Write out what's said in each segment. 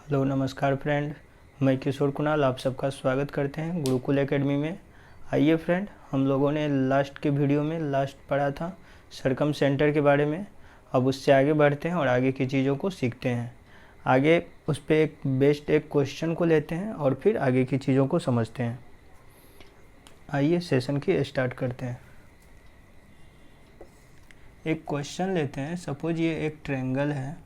Hello नमस्कार friend, मैं किशोर कुणाल आप सबका स्वागत करते हैं गुरुकुल एकेडमी में। आइए फ्रेंड, हम लोगों ने लास्ट के वीडियो में पढ़ा था सरकम सेंटर के बारे में। अब उससे आगे बढ़ते हैं और आगे की चीज़ों को सीखते हैं। आगे उस पर एक क्वेश्चन को लेते हैं और फिर आगे की चीज़ों को समझते हैं। आइए सेशन की स्टार्ट करते हैं। एक क्वेश्चन लेते हैं। सपोज ये एक ट्रायंगल है।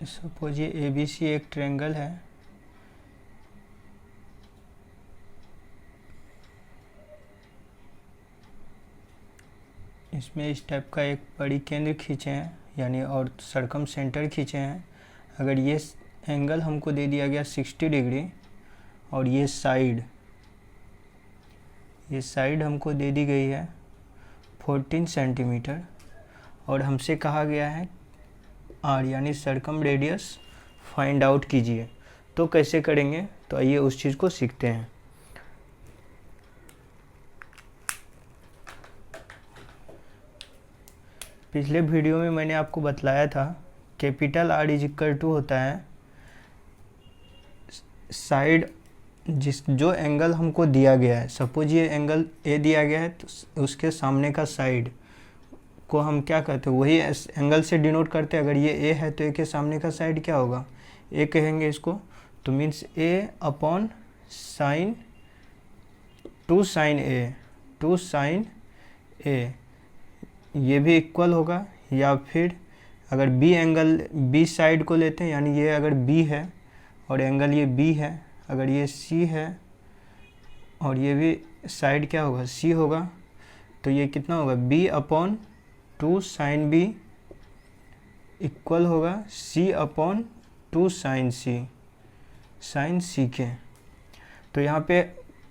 सपोज ये ABC एक ट्रायंगल है। इसमें इस टाइप का एक परिकेंद्र खींचे हैं, यानी और सरकम सेंटर खींचे हैं। अगर ये एंगल हमको दे दिया गया 60 डिग्री और ये साइड हमको दे दी गई है 14 सेंटीमीटर और हमसे कहा गया है R यानी सरकम रेडियस फाइंड आउट कीजिए। तो कैसे करेंगे, तो आइए उस चीज़ को सीखते हैं। पिछले वीडियो में मैंने आपको बतलाया था capital R is equal to होता है साइड जो एंगल हमको दिया गया है। सपोज ये एंगल A दिया गया है तो उसके सामने का साइड को हम क्या कहते हैं, वही एंगल से डिनोट करते हैं। अगर ये A है तो A के सामने का साइड क्या होगा, A कहेंगे इसको। तो means A upon sine 2 sine A ये भी इक्वल होगा। या फिर अगर B साइड को लेते हैं, यानी ये अगर B है और एंगल ये B है, अगर ये C है और ये भी साइड क्या होगा, C होगा, तो ये कितना होगा B upon 2 sine B equal होगा C अपॉन 2 साइन C के। तो यहाँ पे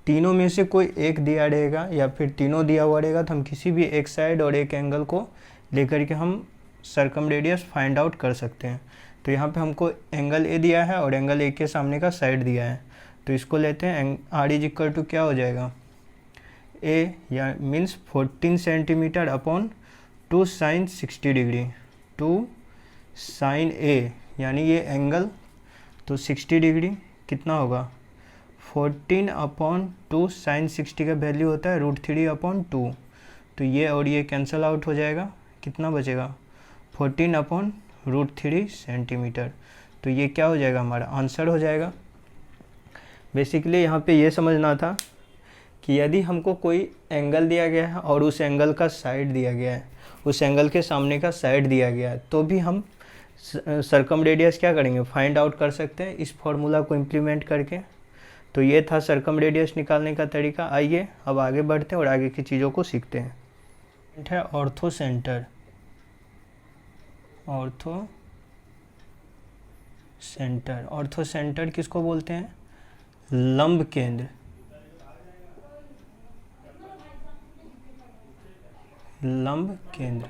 तीनों में से कोई एक दिया रहेगा या फिर तीनों दिया हुआ रहेगा, तो हम किसी भी एक साइड और एक एंगल को लेकर के हम सरकम रेडियस फाइंड आउट कर सकते हैं। तो यहाँ पे हमको एंगल A दिया है और एंगल A के सामने का साइड दिया है, तो इसको लेते हैं। R इज इक्वल टू क्या हो जाएगा, A या means 14 centimetre upon 2 sine 60 degree 2 sine A, यानी ये एंगल तो 60 डिग्री कितना होगा 14 अपॉन 2 साइन 60 का वैल्यू होता है √3 अपॉन 2। तो ये और ये कैंसिल आउट हो जाएगा, कितना बचेगा 14 अपॉन √3 सेंटीमीटर। तो ये क्या हो जाएगा, हमारा आंसर हो जाएगा। बेसिकली यहाँ पे ये समझना था कि यदि हमको कोई एंगल दिया गया है और उस एंगल का साइड दिया गया है, उस एंगल के सामने का साइड दिया गया है, तो भी हम सरकम रेडियस क्या करेंगे, फाइंड आउट कर सकते हैं इस फॉर्मूला को इम्प्लीमेंट करके। तो ये था सरकम रेडियस निकालने का तरीका। आइए अब आगे बढ़ते हैं और आगे की चीज़ों को सीखते हैं। है ऑर्थो सेंटर किसको बोलते हैं, लंब केंद्र। लंब केंद्र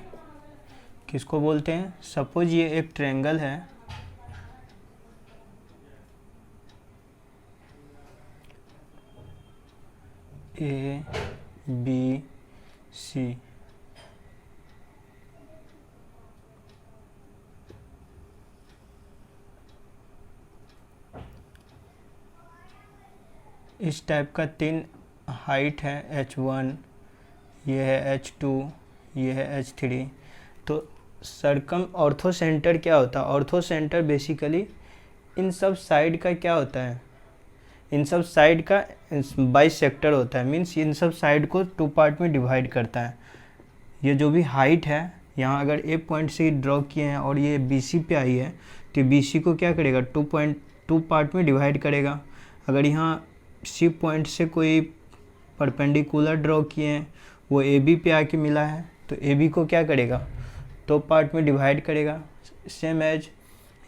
किसको बोलते हैं। सपोज ये एक ट्रायंगल है, ABC। इस टाइप का 3 हाइट है, H1, ये है H2, ये है H3। तो सरकम ऑर्थो सेंटर क्या होता है, ऑर्थो सेंटर बेसिकली इन सब साइड का क्या होता है, इन सब साइड का बाइसेक्टर होता है। मीन्स इन सब साइड को 2 पार्ट में डिवाइड करता है। ये जो भी हाइट है, यहाँ अगर A पॉइंट से ड्रॉ किए हैं और ये BC पे आई है, तो BC को क्या करेगा 2 पार्ट में डिवाइड करेगा। अगर यहाँ C पॉइंट से कोई परपेंडिकुलर ड्रॉ किए हैं, वो AB पे आके मिला है, तो AB को क्या करेगा 2 पार्ट में डिवाइड करेगा। सेम एज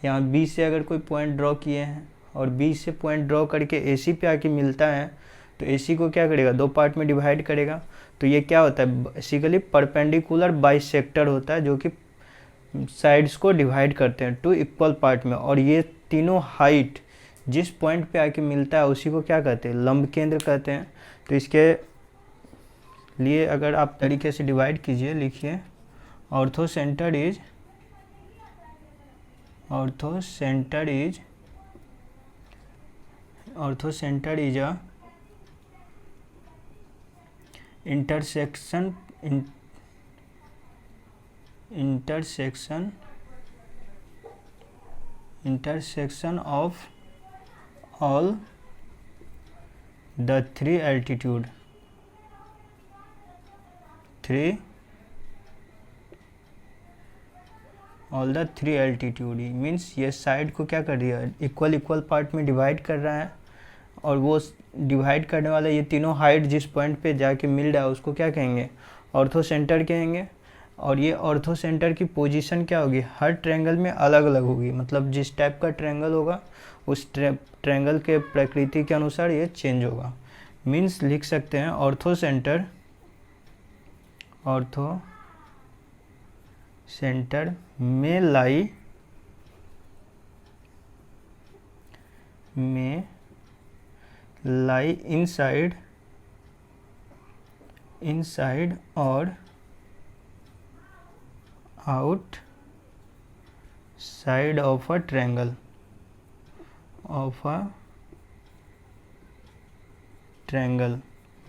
यहाँ B से अगर कोई पॉइंट ड्रॉ किए हैं और B से पॉइंट ड्रॉ करके AC पे आके मिलता है, तो AC को क्या करेगा 2 पार्ट में डिवाइड करेगा। तो ये क्या होता है, बेसिकली परपेंडिकुलर बाइसेक्टर होता है, जो कि साइड्स को डिवाइड करते हैं 2 इक्वल पार्ट में। और ये तीनों हाइट जिस पॉइंट पे आके मिलता है उसी को क्या कहते हैं, लंब केंद्र कहते हैं। तो इसके लिए अगर आप तरीके से डिवाइड कीजिए, लिखिए ortho centre is a intersection of all the three altitude means ये साइड को क्या कर दिया, इक्वल पार्ट में डिवाइड कर रहा है, और वो डिवाइड करने वाला ये तीनों हाइट जिस पॉइंट पे जाके मिल रहा है उसको क्या कहेंगे, ऑर्थो सेंटर कहेंगे। और ये ऑर्थो सेंटर की पोजीशन क्या होगी, हर ट्रायंगल में अलग अलग होगी, मतलब जिस टाइप का ट्रायंगल होगा उस ट्रायंगल के प्रकृति के अनुसार ये चेंज होगा। मीन्स लिख सकते हैं ऑर्थो सेंटर में लाई इनसाइड और out side of a triangle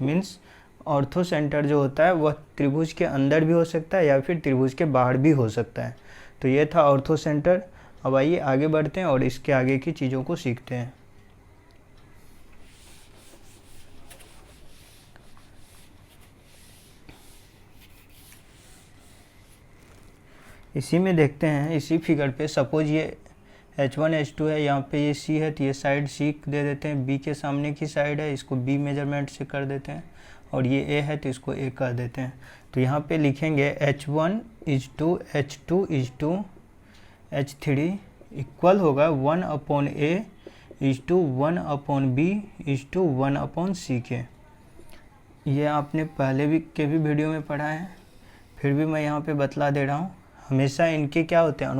means ortho centre जो होता है वह त्रिभुज के अंदर भी हो सकता है या फिर त्रिभुज के बाहर भी हो सकता है। तो ये था ऑर्थो सेंटर। अब आइए आगे बढ़ते हैं और इसके आगे की चीज़ों को सीखते हैं। इसी में देखते हैं, इसी फिगर पे सपोज ये H1 H2 है, यहाँ पे ये C है तो ये साइड C दे देते हैं, B के सामने की साइड है इसको B मेजरमेंट से कर देते हैं, और ये A है तो इसको A कर देते हैं। तो यहाँ पे लिखेंगे H1 is to H2 is to H3 equal होगा 1/A is to 1/B is to 1/C के। ये आपने पहले के भी वीडियो में पढ़ा है, फिर भी मैं यहाँ पे बतला दे रहा हूँ। हमेशा इनके क्या होते हैं,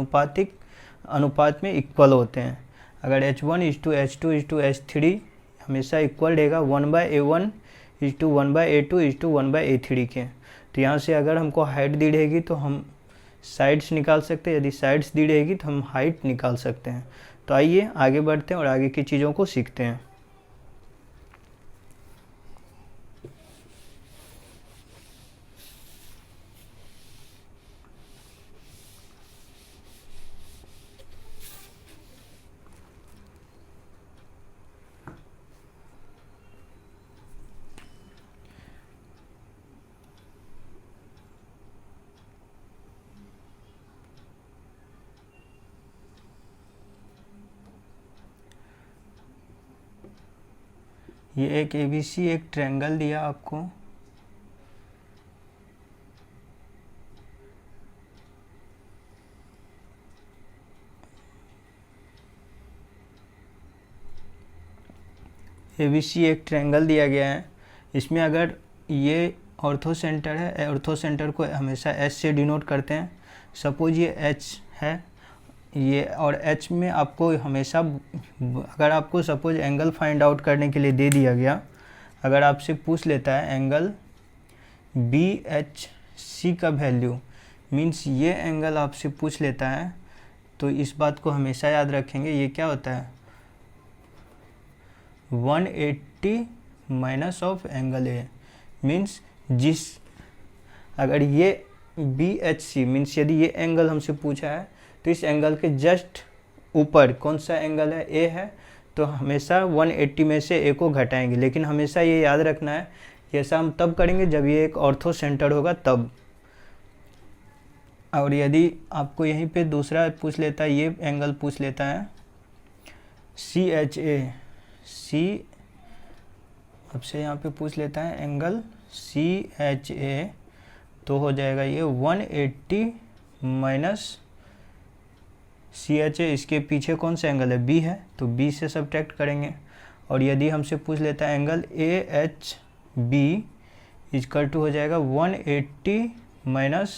अनुपात में इक्वल होते हैं। अगर H1 is to H2 is to H3 हमेशा इक्वल रहेगा 1/A1 is to 1/A2 is to 1/A3 के। तो यहाँ से अगर हमको हाइट दी रहेगी तो हम साइड्स निकाल सकते हैं, यदि साइड्स दी रहेगी तो हम हाइट निकाल सकते हैं। तो आइए आगे बढ़ते हैं और आगे की चीज़ों को सीखते हैं। ये एक ABC एक ट्रायंगल दिया आपको, ABC एक ट्रायंगल दिया गया है। इसमें अगर ये ऑर्थो सेंटर है, ऑर्थो सेंटर को हमेशा H से डिनोट करते हैं। सपोज ये H है ये, और H में आपको हमेशा, अगर आपको सपोज एंगल फाइंड आउट करने के लिए दे दिया गया, अगर आपसे पूछ लेता है एंगल BHC का वैल्यू, मीन्स ये एंगल आपसे पूछ लेता है, तो इस बात को हमेशा याद रखेंगे। ये क्या होता है 180 minus of angle A, means अगर ये BHC मीन्स यदि ये एंगल हमसे पूछा है तो इस एंगल के जस्ट ऊपर कौन सा एंगल है, A है, तो हमेशा 180 में से A को घटाएंगे। लेकिन हमेशा ये याद रखना है कि ऐसा हम तब करेंगे जब ये एक ऑर्थो सेंटर होगा तब। और यदि आपको यहीं पे दूसरा पूछ लेता है, ये एंगल पूछ लेता है CHA, आपसे यहाँ पे पूछ लेता है एंगल CHA, तो हो जाएगा ये 180 माइनस CHA, इसके पीछे कौन सा एंगल है, B है, तो B से सब्ट्रैक्ट करेंगे। और यदि हमसे पूछ लेता है एंगल AHB इक्वल टू हो जाएगा 180 माइनस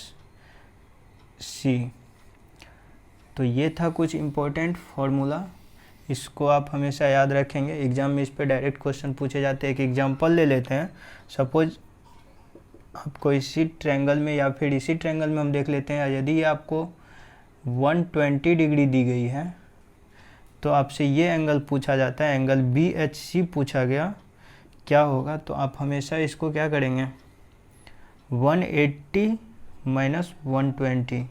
C। तो ये था कुछ इम्पोर्टेंट फार्मूला, इसको आप हमेशा याद रखेंगे, एग्ज़ाम में इस पर डायरेक्ट क्वेश्चन पूछे जाते हैं। एक एग्जांपल ले लेते हैं। सपोज आपको इसी ट्रायंगल में या फिर इसी ट्रायंगल में हम देख लेते हैं, यदि ये आपको 120 डिग्री दी गई है तो आपसे ये एंगल पूछा जाता है, एंगल BHC पूछा गया, क्या होगा? तो आप हमेशा इसको क्या करेंगे, 180 माइनस 120,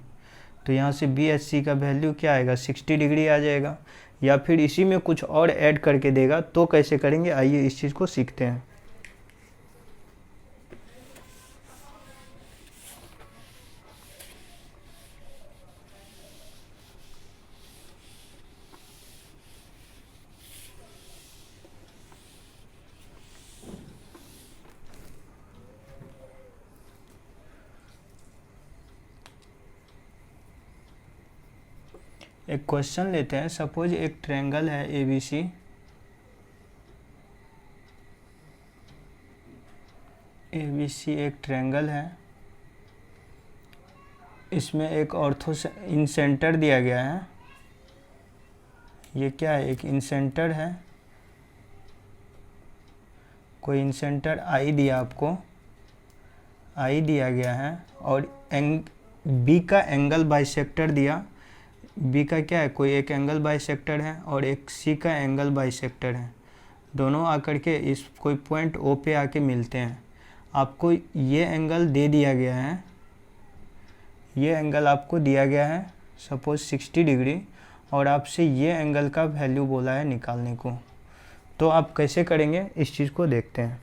तो यहाँ से BHC का वैल्यू क्या आएगा, 60 डिग्री आ जाएगा। या फिर इसी में कुछ और ऐड करके देगा, तो कैसे करेंगे, आइए इस चीज़ को सीखते हैं। एक क्वेश्चन लेते हैं। सपोज एक ट्रायंगल है ABC, एक ट्रायंगल है, इसमें एक ऑर्थो इन सेंटर दिया गया है। ये क्या है, एक इन सेंटर है, कोई इन सेंटर I दिया आपको, I दिया गया है, और B का एंगल बाइसेक्टर दिया। B का क्या है, कोई एक एंगल बाइसेक्टर है और एक C का एंगल बाइसेक्टर है। दोनों आकर के इस कोई पॉइंट O पे आके मिलते हैं। आपको ये एंगल दे दिया गया है, ये एंगल आपको दिया गया है सपोज 60 डिग्री, और आपसे ये एंगल का वैल्यू बोला है निकालने को। तो आप कैसे करेंगे इस चीज़ को देखते हैं।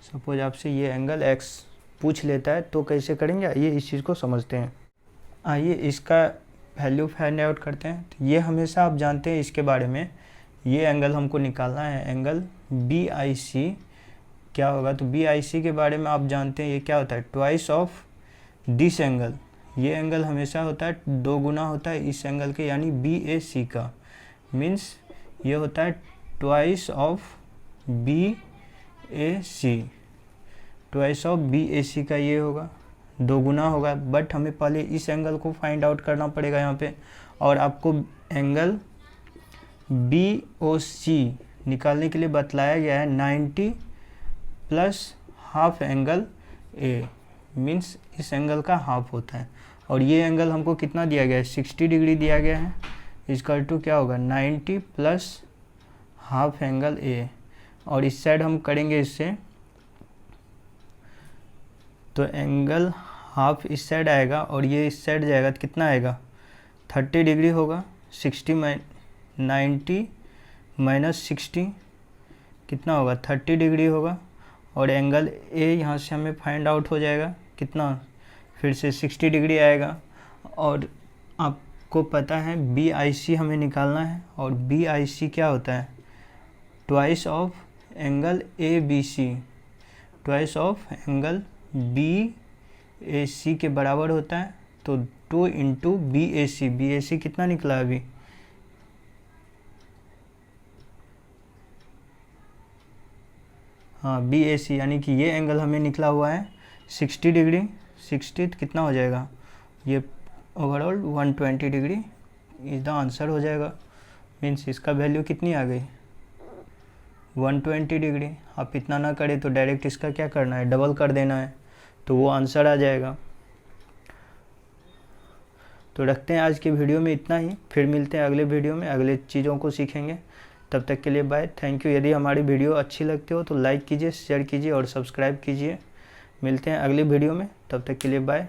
सपोज आपसे ये एंगल X पूछ लेता है, तो कैसे करेंगे, आइए इस चीज़ को समझते हैं। आइए इसका वैल्यू फाइंड आउट करते हैं। तो ये हमेशा आप जानते हैं इसके बारे में, ये एंगल हमको निकालना है, एंगल BIC क्या होगा। तो BIC के बारे में आप जानते हैं, ये क्या होता है, ट्वाइस ऑफ दिस एंगल। ये एंगल हमेशा होता है 2 गुना होता है इस एंगल के, यानी BAC का। मीन्स ये होता है twice of BAC, twice of BAC का ये होगा, 2 गुना होगा। बट हमें पहले इस एंगल को फाइंड आउट करना पड़ेगा यहाँ पे, और आपको एंगल BOC निकालने के लिए बतलाया गया है 90 plus half angle A, means इस एंगल का हाफ होता है। और ये एंगल हमको कितना दिया गया है, 60 डिग्री दिया गया है। इसका टू क्या होगा, 90 प्लस हाफ एंगल A, और इस साइड हम करेंगे इससे, तो एंगल हाफ इस साइड आएगा और ये इस साइड जाएगा, तो कितना आएगा, 30 डिग्री होगा। 90 माइनस 60 कितना होगा, 30 डिग्री होगा। और एंगल A यहाँ से हमें फाइंड आउट हो जाएगा, कितना, फिर से 60 डिग्री आएगा। और आपको पता है BIC हमें निकालना है, और BIC क्या होता है, twice of angle ABC, twice of angle BAC के बराबर होता है। तो 2 इंटू BAC, BAC कितना निकला अभी, हाँ BAC, यानी कि ये एंगल हमें निकला हुआ है 60 डिग्री। 60 कितना हो जाएगा, ये overall 120 degree is the answer हो जाएगा। मीन्स इसका वैल्यू कितनी आ गई, 120 डिग्री। आप इतना ना करें तो डायरेक्ट इसका क्या करना है, डबल कर देना है, तो वो आंसर आ जाएगा। तो रखते हैं आज की वीडियो में इतना ही, फिर मिलते हैं अगले वीडियो में, अगले चीज़ों को सीखेंगे। तब तक के लिए बाय, थैंक यू। यदि हमारी वीडियो अच्छी लगती हो तो लाइक कीजिए, शेयर कीजिए और सब्सक्राइब कीजिए। मिलते हैं अगली वीडियो में, तब तक के लिए बाय,